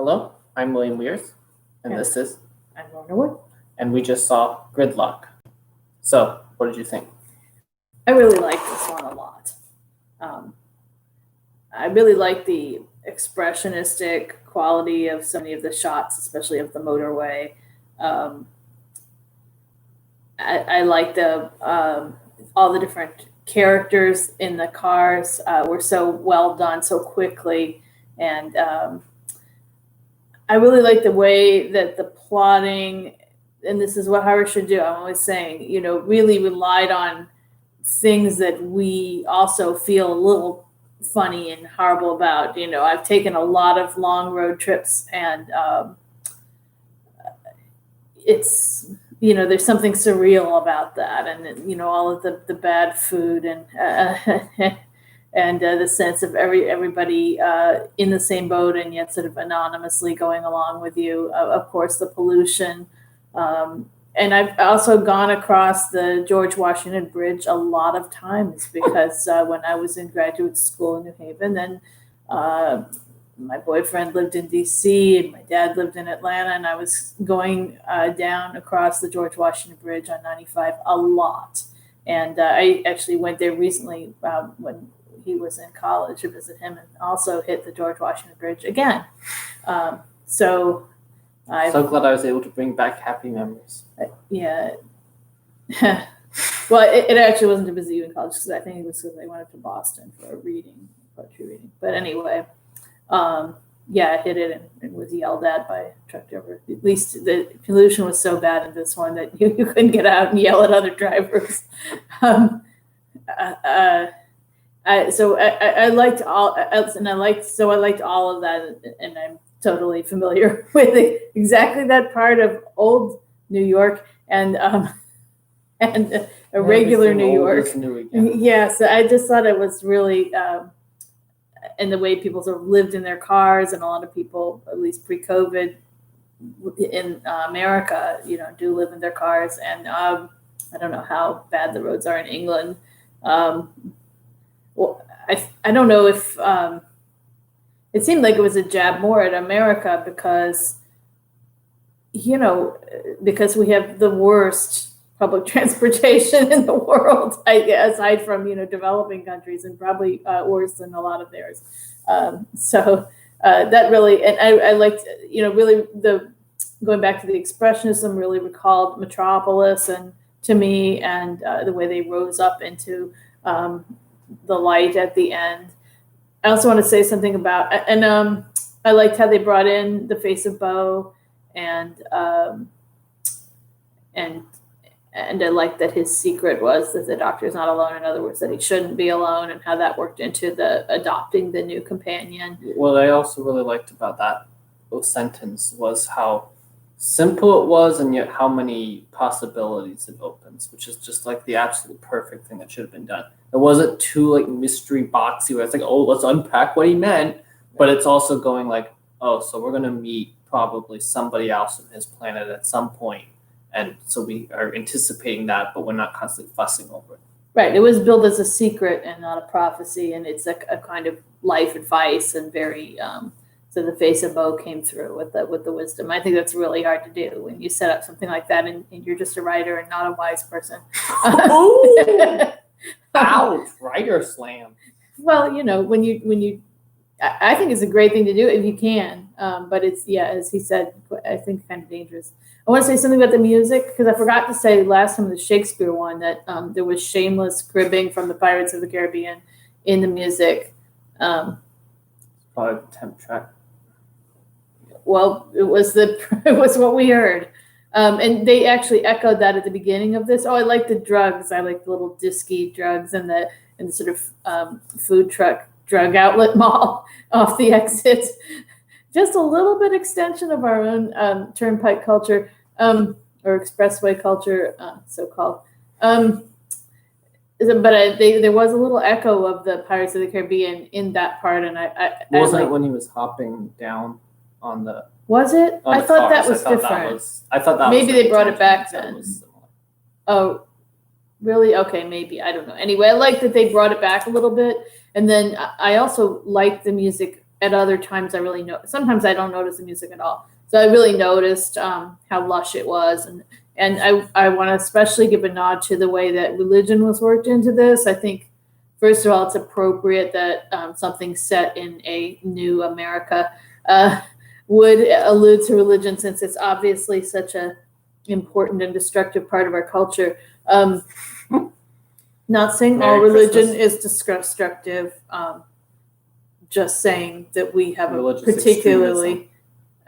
Hello, I'm William Weers, and Yeah. this is, I'm Lorna Wood. and we just saw Gridlock. So, what did you think? I really like this one a lot. I really like the expressionistic quality of so many of the shots, especially of the motorway. I like the all the different characters in the cars were so well done so quickly, and I really like the way that the plotting, and this is what Howard should do. I'm always saying, really relied on things that we also feel a little funny and horrible about. I've taken a lot of long road trips, and it's there's something surreal about that, and all of the bad food and and the sense of everybody in the same boat and yet sort of anonymously going along with you. Of course, the pollution. And I've also gone across the George Washington Bridge a lot of times because when I was in graduate school in New Haven, then my boyfriend lived in DC and my dad lived in Atlanta, and I was going down across the George Washington Bridge on 95 a lot. And I actually went there recently when he was in college to visit him, and also hit the George Washington Bridge again. So I'm so glad I was able to bring back happy memories. Yeah. Well, it actually wasn't to visit you in college because I think it was because I went up to Boston for a poetry reading. But anyway, I hit it and was yelled at by a truck driver. At least the pollution was so bad in this one that you couldn't get out and yell at other drivers. I liked all, and I liked all of that, and I'm totally familiar with exactly that part of old New York and a regular New York. Yes, I just thought it was really, and the way people sort of lived in their cars, and a lot of people, at least pre-COVID, in America, do live in their cars. And I don't know how bad the roads are in England. Well, I don't know if. It seemed like it was a jab more at America because we have the worst public transportation in the world, I guess, aside from, developing countries, and probably worse than a lot of theirs. That really, and I liked, really going back to the expressionism really recalled Metropolis and to me, and the way they rose up into the light at the end. I also want to say something about, and I liked how they brought in the face of Bo, and I liked that his secret was that the doctor's not alone. In other words, that he shouldn't be alone, and how that worked into the adopting the new companion. What I also really liked about that sentence was how simple it was, and yet how many possibilities it opens, which is just like the absolute perfect thing that should have been done. It wasn't too like mystery boxy where it's like, oh, let's unpack what he meant, but it's also going like, oh, so we're gonna meet probably somebody else on his planet at some point, and so we are anticipating that, but we're not constantly fussing over it. Right. It was billed as a secret and not a prophecy, and it's a kind of life advice, and very so the face of Bo came through with the wisdom. I think that's really hard to do when you set up something like that, and you're just a writer and not a wise person. Ouch! Writer slam. Well, when you, I think it's a great thing to do if you can, but it's, as he said, I think kind of dangerous. I want to say something about the music, because I forgot to say last time, the Shakespeare one, that there was shameless cribbing from the Pirates of the Caribbean in the music. Probably the temp track. Well, it was what we heard. And they actually echoed that at the beginning of this. Oh, I like the drugs. I like the little disky drugs and the sort of food truck drug outlet mall off the exit. Just a little bit extension of our own turnpike culture, or expressway culture, so-called. But there was a little echo of the Pirates of the Caribbean in that part, and wasn't it when he was hopping down on the? Was it? I thought that was different. I thought that maybe they brought it back then. Oh, really? Okay, maybe. I don't know. Anyway, I like that they brought it back a little bit. And then I also liked the music at other times I really know. Sometimes I don't notice the music at all. So I really noticed how lush it was, and I want to especially give a nod to the way that religion was worked into this. I think, first of all, it's appropriate that something set in a new America would allude to religion, since it's obviously such a important and destructive part of our culture. Not saying all religion is destructive. Just saying that we have Religious a particularly. extremism.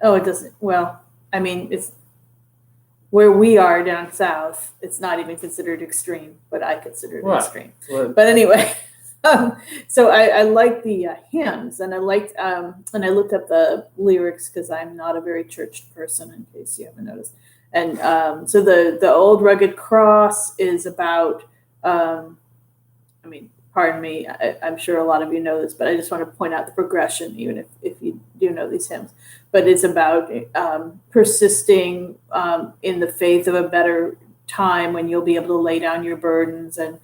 Oh, it doesn't. Well, I mean, it's where we are down south. It's not even considered extreme, but I consider it extreme. Right. But anyway, so I like the hymns, and I liked, and I looked up the lyrics because I'm not a very churched person, in case you haven't noticed. And so the old rugged cross is about. I mean, pardon me, I'm sure a lot of you know this, but I just want to point out the progression, even if you do know these hymns. But it's about persisting in the faith of a better time when you'll be able to lay down your burdens, and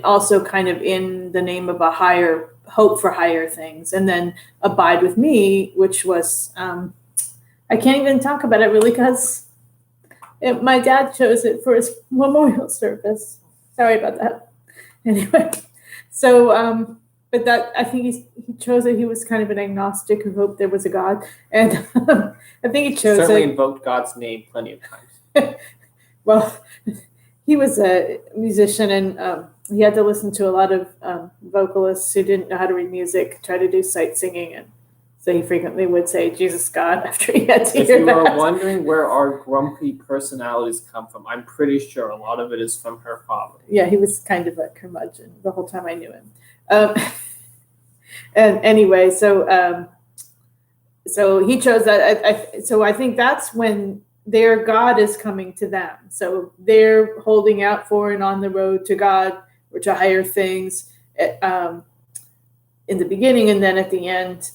also kind of in the name of a higher hope for higher things. And then Abide With Me, which was, I can't even talk about it really because my dad chose it for his memorial service. Sorry about that. Anyway, so, but that, I think he chose it. He was kind of an agnostic who hoped there was a God. And I think he chose Certainly it. invoked God's name plenty of times. Well, he was a musician, and he had to listen to a lot of vocalists who didn't know how to read music, try to do sight singing, and so he frequently would say, Jesus, God, after he had to If hear you that. are wondering where our grumpy personalities come from, I'm pretty sure a lot of it is from her father. Yeah, he was kind of a curmudgeon the whole time I knew him. And anyway, so he chose that. So I think that's when their God is coming to them. So they're holding out for and on the road to God or to higher things in the beginning, and then at the end,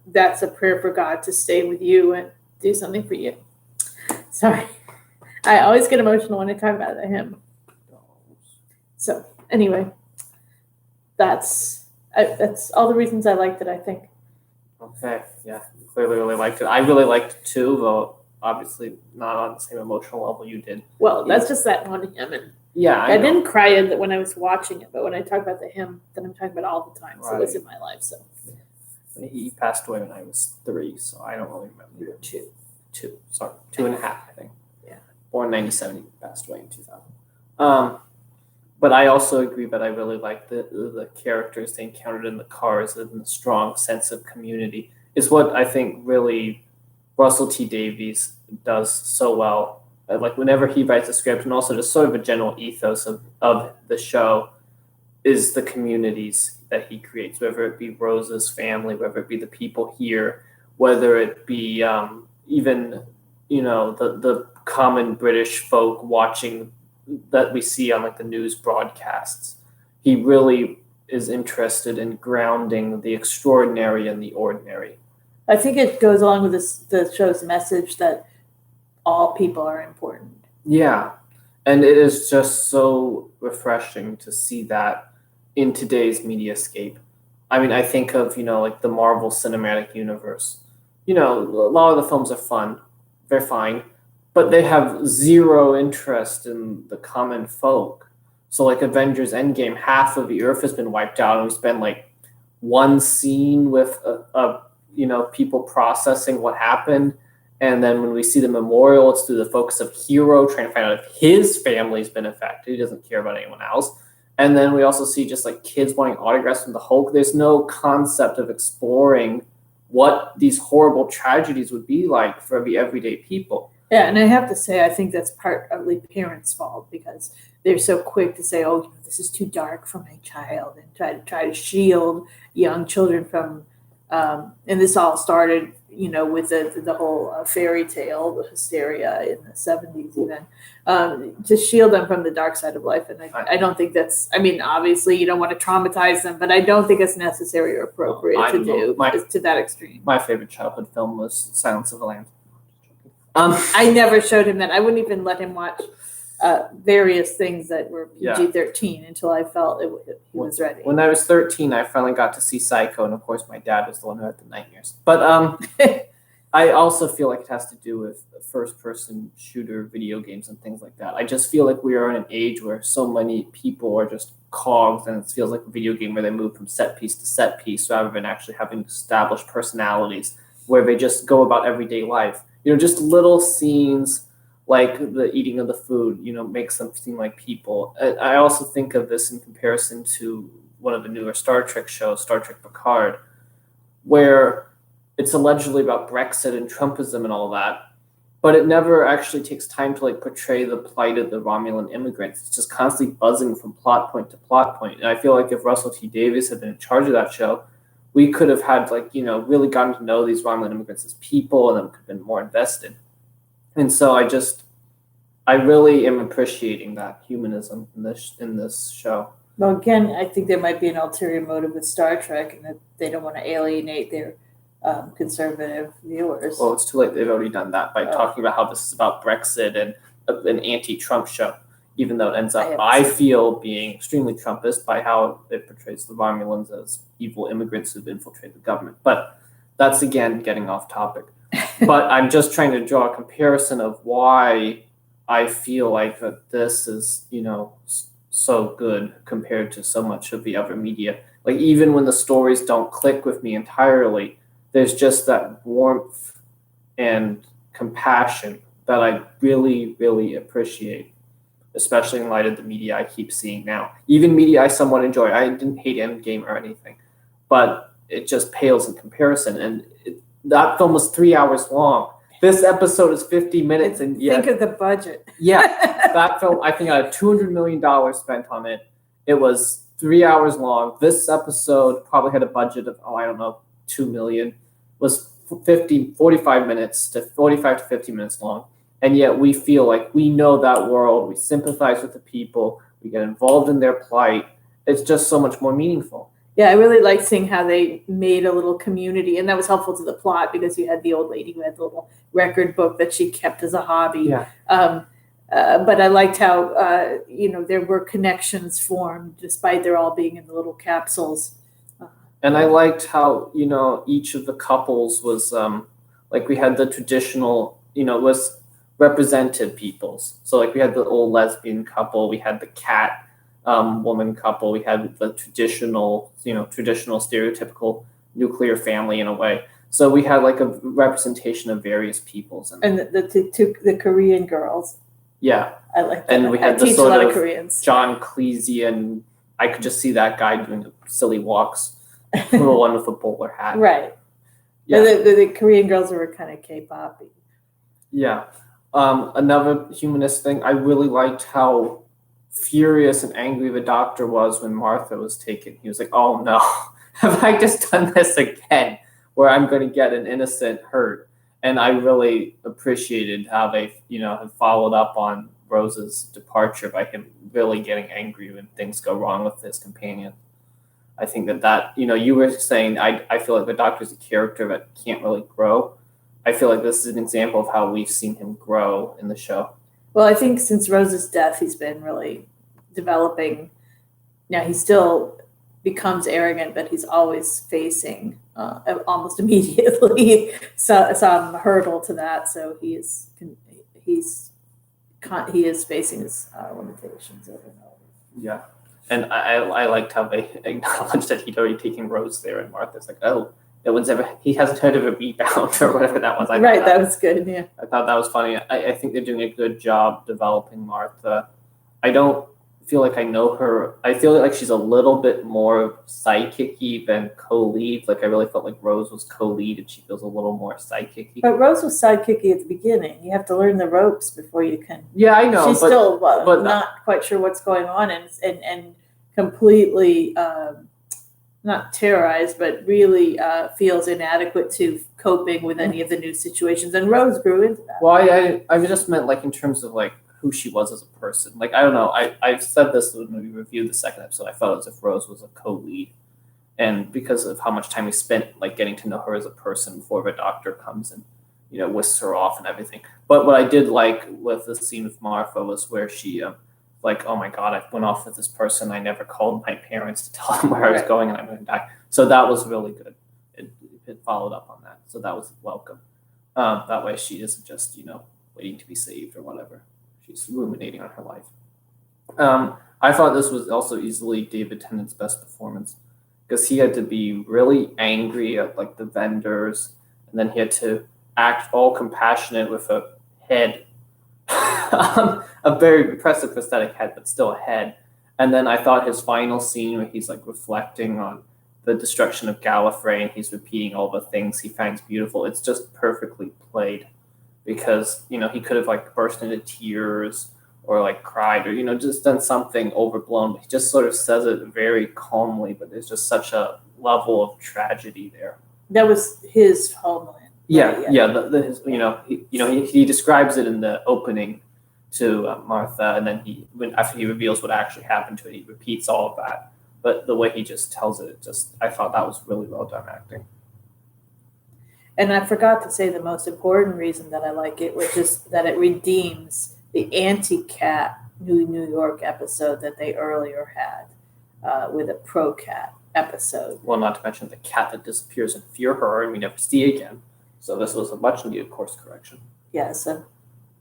that's a prayer for God to stay with you and do something for you. Sorry, I always get emotional when I talk about him. So anyway, that's all the reasons I liked it, I think. Okay, yeah, you clearly really liked it. I really liked it too, though obviously not on the same emotional level you did. Well, that's just that one hymn, and yeah, I didn't cry when I was watching it, but when I talk about the hymn, then I'm talking about all the time. So it was in my life. So he passed away when I was 3, so I don't really remember. You were 2. 2.5, I think. Yeah. Born 97, he passed away in 2000. But I also agree that I really like the characters they encountered in the cars, and the strong sense of community is what I think really Russell T Davies does so well. Like whenever he writes a script, and also just sort of a general ethos of the show, is the communities that he creates, whether it be Rose's family, whether it be the people here, whether it be even, the common British folk watching that we see on like the news broadcasts. He really is interested in grounding the extraordinary and the ordinary. I think it goes along with the show's message that all people are important. Yeah. And it is just so refreshing to see that in today's mediascape. I mean, I think of, like the Marvel Cinematic Universe. A lot of the films are fun. They're fine. But they have zero interest in the common folk. So like Avengers Endgame, half of the Earth has been wiped out, and we spend like one scene with people processing what happened. And then when we see the memorial, it's through the focus of Hero trying to find out if his family's been affected. He doesn't care about anyone else. And then we also see just like kids wanting autographs from the Hulk. There's no concept of exploring what these horrible tragedies would be like for the everyday people. Yeah, and I have to say, I think that's partly parents' fault, because they're so quick to say, "Oh, this is too dark for my child," and try to shield young children from. And this all started, with the whole fairy tale, the hysteria in the 70s, even to shield them from the dark side of life. And I don't think that's. I mean, obviously, you don't want to traumatize them, but I don't think it's necessary or appropriate to do to that extreme. My favorite childhood film was Silence of the Lambs. I never showed him that. I wouldn't even let him watch various things that were Yeah. PG-13 until I felt he was ready. When I was 13, I finally got to see Psycho, and of course, my dad was the one who had the nightmares. But I also feel like it has to do with first-person shooter video games and things like that. I just feel like we are in an age where so many people are just cogs, and it feels like a video game where they move from set piece to set piece rather than actually having established personalities where they just go about everyday life. Just little scenes like the eating of the food, makes them seem like people. I also think of this in comparison to one of the newer Star Trek shows, Star Trek Picard, where it's allegedly about Brexit and Trumpism and all that, but it never actually takes time to portray the plight of the Romulan immigrants. It's just constantly buzzing from plot point to plot point. And I feel like if Russell T Davies had been in charge of that show, we could have had really gotten to know these Romulan immigrants as people, and then could have been more invested. And so I really am appreciating that humanism in this show. Well, again, I think there might be an ulterior motive with Star Trek, and that they don't want to alienate their conservative viewers. Well, it's too late. They've already done that by talking about how this is about Brexit and an anti-Trump show, even though it ends up, I feel, being extremely Trumpist by how it portrays the Romulans as evil immigrants who've infiltrated the government. But that's, again, getting off topic. But I'm just trying to draw a comparison of why I feel like that this is, so good compared to so much of the other media. Even when the stories don't click with me entirely, there's just that warmth and compassion that I really, really appreciate, especially in light of the media I keep seeing now. Even media I somewhat enjoy. I didn't hate Endgame or anything, but it just pales in comparison. And that film was 3 hours long. This episode is 50 minutes. And think of the budget. Yeah, that film, I think I had $200 million spent on it. It was 3 hours long. This episode probably had a budget of, $2 million. Was 45 minutes to 45 to 50 minutes long. And yet we feel like we know that world. We sympathize with the people. We get involved in their plight. It's just so much more meaningful. Yeah, I really liked seeing how they made a little community, and that was helpful to the plot because you had the old lady who had the little record book that she kept as a hobby. Yeah. But I liked how, there were connections formed despite they're all being in the little capsules. And I liked how, each of the couples was, we had the traditional, was represented peoples. So we had the old lesbian couple, we had the cat woman couple, we had the traditional stereotypical nuclear family in a way. So we had a representation of various peoples. And the Korean girls. Yeah. I like that. And we had I the teach sort a lot of of Koreans. John Cleese, and I could just see that guy doing silly walks. The one with the bowler hat. Right. Yeah. The Korean girls were kind of K-pop-y. Yeah. Another humanist thing, I really liked how furious and angry the doctor was when Martha was taken. He was like, oh no, have I just done this again where I'm going to get an innocent hurt? And I really appreciated how they, have followed up on Rose's departure by him really getting angry when things go wrong with his companion. I think that you were saying, I feel like the doctor's a character that can't really grow. I feel like this is an example of how we've seen him grow in the show. Well, I think since Rose's death, he's been really developing. Now, he still becomes arrogant, but he's always facing almost immediately some hurdle to that. So he is facing his limitations over and over. Yeah. And I liked how they acknowledged that he'd already taken Rose there, and Martha's like, oh, he hasn't heard of a rebound or whatever that was. Right, that was good, yeah. I thought that was funny. I think they're doing a good job developing Martha. I don't feel like I know her. I feel like she's a little bit more sidekicky than co-lead. I really felt like Rose was co-lead, and she feels a little more sidekicky. But Rose was sidekicky at the beginning. You have to learn the ropes before you can. Yeah, I know. She's still not quite sure what's going on, and completely not terrorized, but really feels inadequate to coping with any of the new situations. And Rose grew into that. Well, I just meant in terms of who she was as a person. I don't know. I've said this when we reviewed the second episode. I felt as if Rose was a co-lead, and because of how much time we spent getting to know her as a person before the doctor comes and whisks her off and everything. But what I did like with the scene with Martha was where she, oh my God, I went off with this person. I never called my parents to tell them where I was going and I'm going to die. So that was really good. It followed up on that. So that was welcome. That way she isn't just, waiting to be saved or whatever. She's ruminating on her life. I thought this was also easily David Tennant's best performance because he had to be really angry at like the vendors, and then he had to act all compassionate with a head, a very impressive prosthetic head, but still a head. And then I thought his final scene where he's like reflecting on the destruction of Gallifrey and he's repeating all the things he finds beautiful. It's just perfectly played because, he could have like burst into tears or like cried or, just done something overblown. But he just sort of says it very calmly, but there's just such a level of tragedy there. That was his homeland. Yeah. He describes it in the opening to Martha, and then after he reveals what actually happened to it, he repeats all of that. But the way he just tells it, I thought that was really well done acting. And I forgot to say the most important reason that I like it, which is that it redeems the anti-cat New York episode that they earlier had with a pro-cat episode. Well, not to mention the cat that disappears in Fear Her and we never see again. So this was a much needed course correction. Yeah, so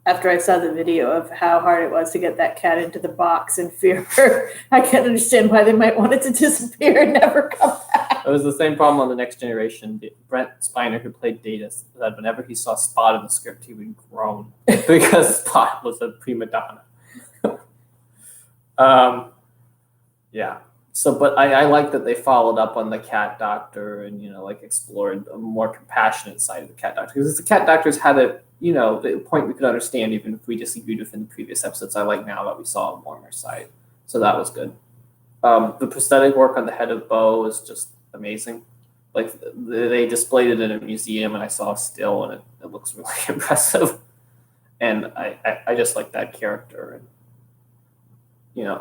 after I saw the video of how hard it was to get that cat into the box in Fear Her, I can understand why they might want it to disappear and never come back. It was the same problem on The Next Generation. Brent Spiner, who played Data, said whenever he saw Spot in the script, he would groan because Spot was a prima donna. Yeah. So, but I like that they followed up on the cat doctor and, explored a more compassionate side of the cat doctor. Because the cat doctors had the point we could understand even if we disagreed with in the previous episodes. I like now that we saw a warmer side. So that was good. The prosthetic work on the head of Bo is just amazing. Like they displayed it in a museum and I saw a still and it looks really impressive. And I just like that character. And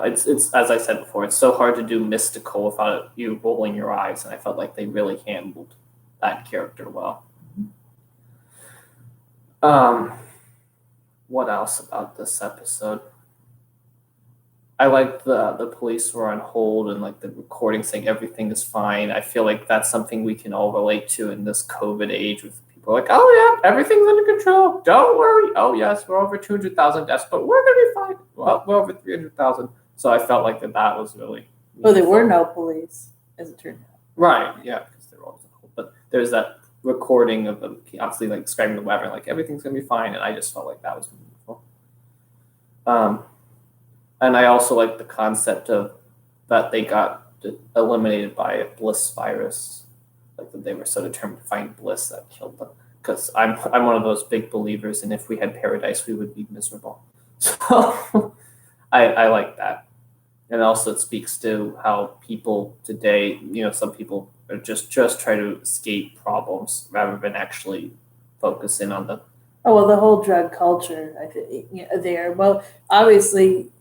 it's as I said before, it's so hard to do mystical without you rolling your eyes, and I felt like they really handled that character well. What else about this episode? I liked the police were on hold and like the recording saying everything is fine. I feel like that's something we can all relate to in this COVID age with people like, oh yeah, everything's under control. Don't worry. Oh yes, we're over 200,000 deaths, but we're gonna be fine. Well, we're over 300,000. So I felt like that was really. Oh, there were no police, as it turned out. Right. Yeah, because they were always on hold. But there's that recording of them obviously like describing the weather, like everything's gonna be fine, and I just felt like that was meaningful. And I also like the concept of that they got eliminated by a bliss virus, like that they were so determined to find bliss that killed them. Because I'm one of those big believers, and if we had paradise, we would be miserable. So I like that, and also it speaks to how people today, some people are just try to escape problems rather than actually focus in on them. Oh well, the whole drug culture, I think, there. Well, obviously,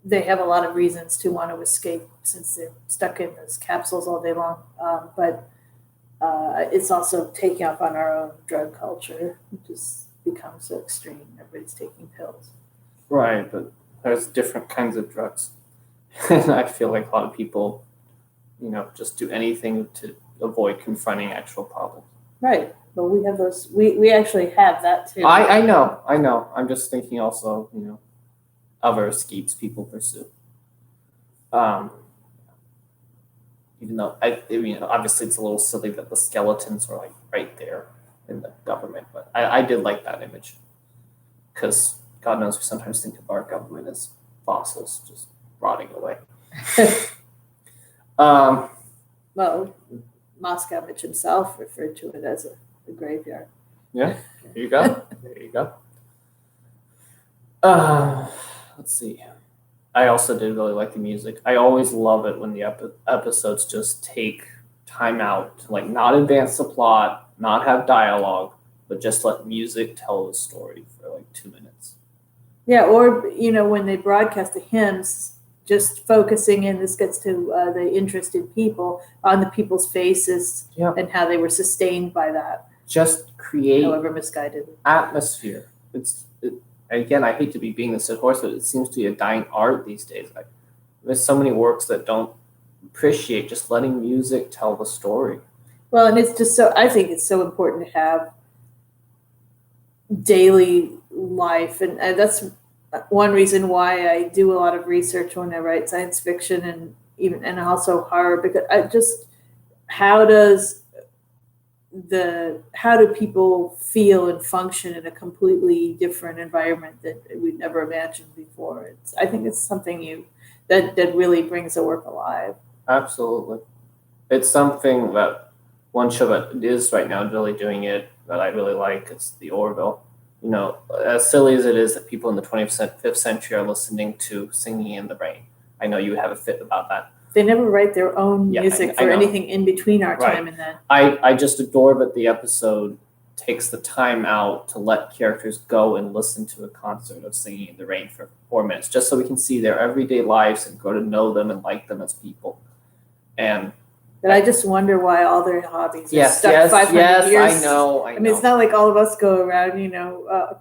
they have a lot of reasons to want to escape since they're stuck in those capsules all day long. But it's also taking up on our own drug culture, which has become so extreme. Everybody's taking pills. Right, but there's different kinds of drugs. And I feel like a lot of people, just do anything to avoid confronting actual problems. Right. But we have those. We actually have that too. I know. I'm just thinking also, other escapes people pursue. Even though obviously it's a little silly that the skeletons are like right there in the government, but I did like that image because God knows we sometimes think of our government as fossils just rotting away. Well, Moskowitz himself referred to it as a graveyard. Yeah, there you go. Let's see. I also did really like the music. I always love it when the episodes just take time out to like not advance the plot, not have dialogue, but just let music tell the story for like 2 minutes. Yeah, or when they broadcast the hymns, just focusing in, this gets to the interested people on the people's faces and how they were sustained by that. just create however misguided. atmosphere. Again, I hate to be being the sick horse, but it seems to be a dying art these days. Like there's so many works that don't appreciate just letting music tell the story. Well, and it's just so, I think it's so important to have daily life. And that's one reason why I do a lot of research when I write science fiction and also horror, because I just, how do people feel and function in a completely different environment that we've never imagined before? I think it's something that really brings the work alive. Absolutely. It's something that one show that is right now really doing it that I really like. It's the Orville. You know, as silly as it is that people in the 25th century are listening to Singing in the Rain. I know you have a fit about that. They never write their own music for anything in between our time and then. I just adore that the episode takes the time out to let characters go and listen to a concert of Singing in the Rain for 4 minutes, just so we can see their everyday lives and grow to know them and like them as people. But I just wonder why all their hobbies are stuck 500 years. I know. I mean, it's not like all of us go around,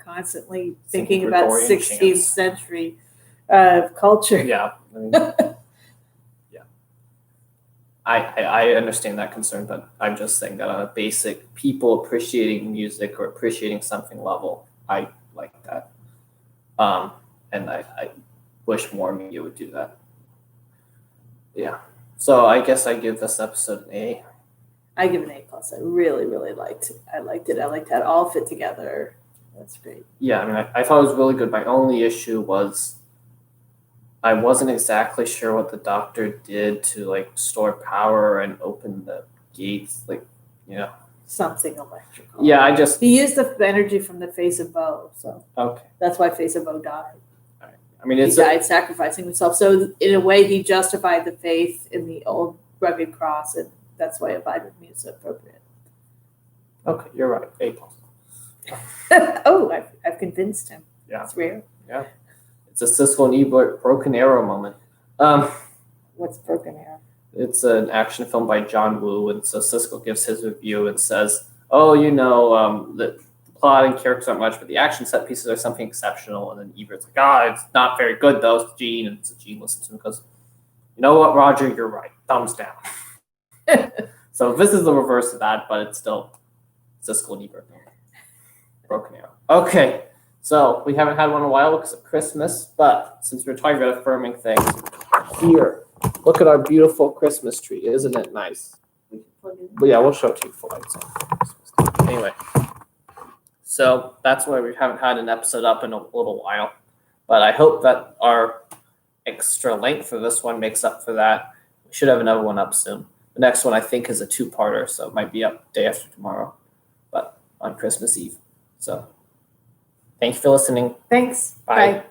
constantly thinking about 16th century culture. Yeah. I mean, I understand that concern, but I'm just saying that on a basic people appreciating music or appreciating something level, I like that. And I wish more media would do that. Yeah. So I guess I give this episode an A. I give an A+. I really, really liked it. I liked it. I liked how it all fit together. That's great. Yeah, I mean, I thought it was really good. My only issue was I wasn't exactly sure what the Doctor did to store power and open the gates, something electrical. Yeah, he used the energy from the face of Bo, so okay. That's why Face of Bo died. I mean, he died sacrificing himself. So in a way, he justified the faith in the old rugged cross, and that's why Abide With Me is so appropriate. Okay, you're right. A+. Oh, I've convinced him. Yeah, it's rare. Yeah, it's a Siskel and Ebert Broken Arrow moment. What's Broken Arrow? It's an action film by John Woo, and so Siskel gives his review and says, "Oh, the plot and characters aren't much, but the action set pieces are something exceptional." And then Ebert's like, it's not very good though. It's Gene, and so Gene listens to him and goes, "You know what, Roger? You're right. Thumbs down." So this is the reverse of that, but it's still Siskel and Ebert. Broken Arrow. Okay, so we haven't had one in a while because of Christmas, but since we're talking about affirming things, here, look at our beautiful Christmas tree. Isn't it nice? But yeah, we'll show it to you for lights on. Anyway. So that's why we haven't had an episode up in a little while. But I hope that our extra length for this one makes up for that. We should have another one up soon. The next one, I think, is a 2-parter, so it might be up day after tomorrow, but on Christmas Eve. So thank you for listening. Thanks. Bye. Bye.